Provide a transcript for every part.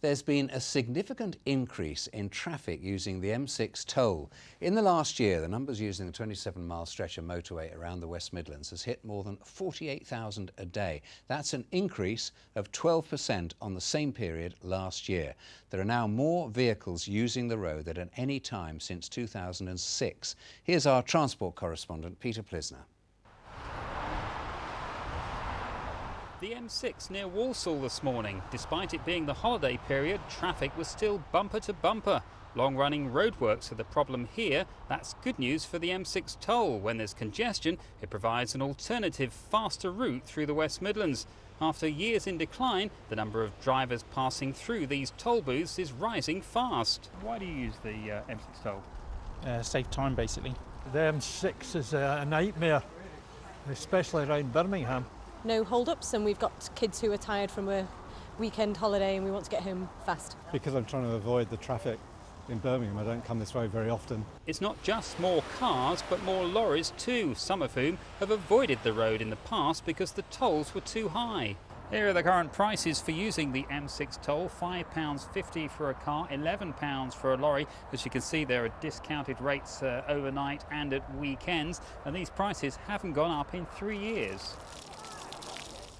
There's been a significant increase in traffic using the M6Toll. In the last year, the numbers using the 27-mile stretch of motorway around the West Midlands has hit more than 48,000 a day. That's an increase of 12% on the same period last year. There are now more vehicles using the road than at any time since 2006. Here's our transport correspondent, Peter Plisner. The M6 near Walsall this morning. Despite it being the holiday period, traffic was still bumper to bumper. Long-running roadworks are the problem here. That's good news for the M6Toll. When there's congestion, it provides an alternative, faster route through the West Midlands. After years in decline, the number of drivers passing through these toll booths is rising fast. Why do you use the M6Toll? Save time, basically. The M6 is a nightmare, especially around Birmingham. No hold-ups, and we've got kids who are tired from a weekend holiday and we want to get home fast. Because I'm trying to avoid the traffic in Birmingham, I don't come this way very often. It's not just more cars, but more lorries too, some of whom have avoided the road in the past because the tolls were too high. Here are the current prices for using the M6Toll: £5.50 for a car, £11 for a lorry. As you can see, there are discounted rates overnight and at weekends, and these prices haven't gone up in 3 years.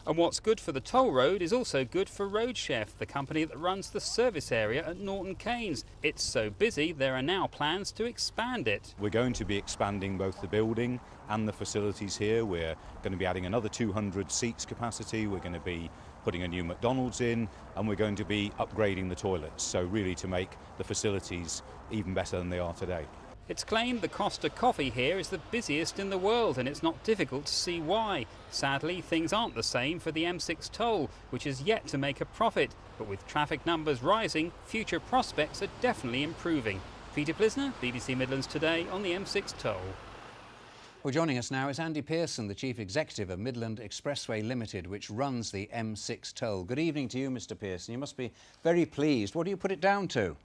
And what's good for the toll road is also good for RoadChef, the company that runs the service area at Norton Keynes. It's so busy, there are now plans to expand it. We're going to be expanding both the building and the facilities here. We're going to be adding another 200 seats capacity. We're going to be putting a new McDonald's in, and we're going to be upgrading the toilets, so really to make the facilities even better than they are today. It's claimed the Costa coffee here is the busiest in the world, and it's not difficult to see why. Sadly, things aren't the same for the M6Toll, which is yet to make a profit. But with traffic numbers rising, future prospects are definitely improving. Peter Plisner, BBC Midlands Today on the M6Toll. Well, joining us now is Andy Pearson, the Chief Executive of Midland Expressway Limited, which runs the M6Toll. Good evening to you, Mr. Pearson. You must be very pleased. What do you put it down to?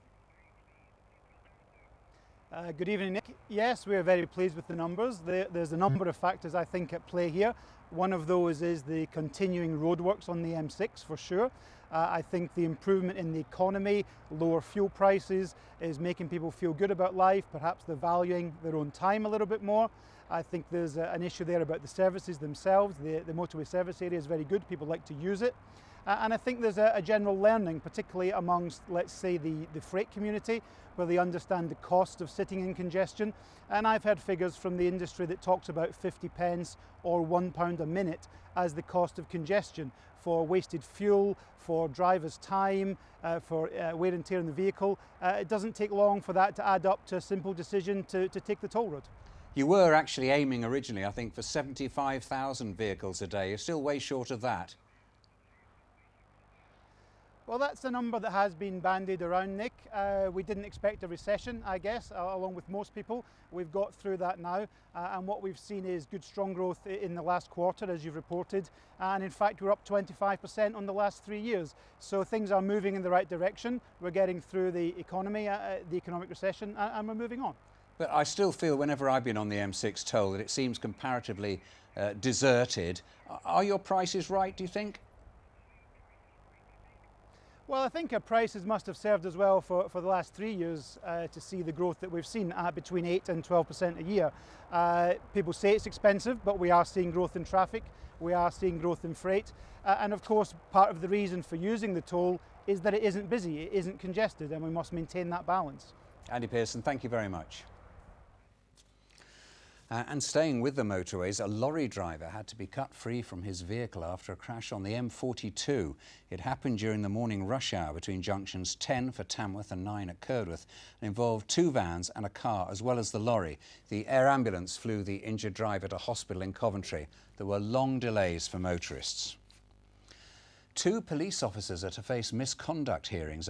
Good evening, Nick. Yes, we are very pleased with the numbers. There's a number of factors, I think, at play here. One of those is the continuing roadworks on the M6 for sure. I think the improvement in the economy, lower fuel prices, is making people feel good about life. Perhaps they're valuing their own time a little bit more. I think there's an issue there about the services themselves. The motorway service area is very good. People like to use it. And I think there's a general learning, particularly amongst, let's say, the freight community, where they understand the cost of sitting in congestion. And I've heard figures from the industry that talks about 50 pence or £1 a minute as the cost of congestion for wasted fuel, for drivers' time, for wear and tear in the vehicle. It doesn't take long for that to add up to a simple decision to take the toll road. You were actually aiming originally, I think, for 75,000 vehicles a day. You're still way short of that. Well, that's a number that has been bandied around, Nick. We didn't expect a recession, I guess, along with most people. We've got through that now, and what we've seen is good, strong growth in the last quarter, as you've reported, and in fact we're up 25% on the last 3 years. So things are moving in the right direction. We're getting through the economy, the economic recession, and we're moving on. But I still feel, whenever I've been on the M6Toll, that it seems comparatively deserted. Are your prices right, do you think? Well, I think our prices must have served as well for the last 3 years to see the growth that we've seen at between 8 and 12% a year. People say it's expensive, but we are seeing growth in traffic, we are seeing growth in freight, and of course part of the reason for using the toll is that it isn't busy, it isn't congested, and we must maintain that balance. Andy Pearson, thank you very much. And staying with the motorways, a lorry driver had to be cut free from his vehicle after a crash on the M42. It happened during the morning rush hour between junctions 10 for Tamworth and 9 at Curdworth, and involved 2 vans and a car as well as the lorry. The air ambulance flew the injured driver to hospital in Coventry. There were long delays for motorists. 2 police officers are to face misconduct hearings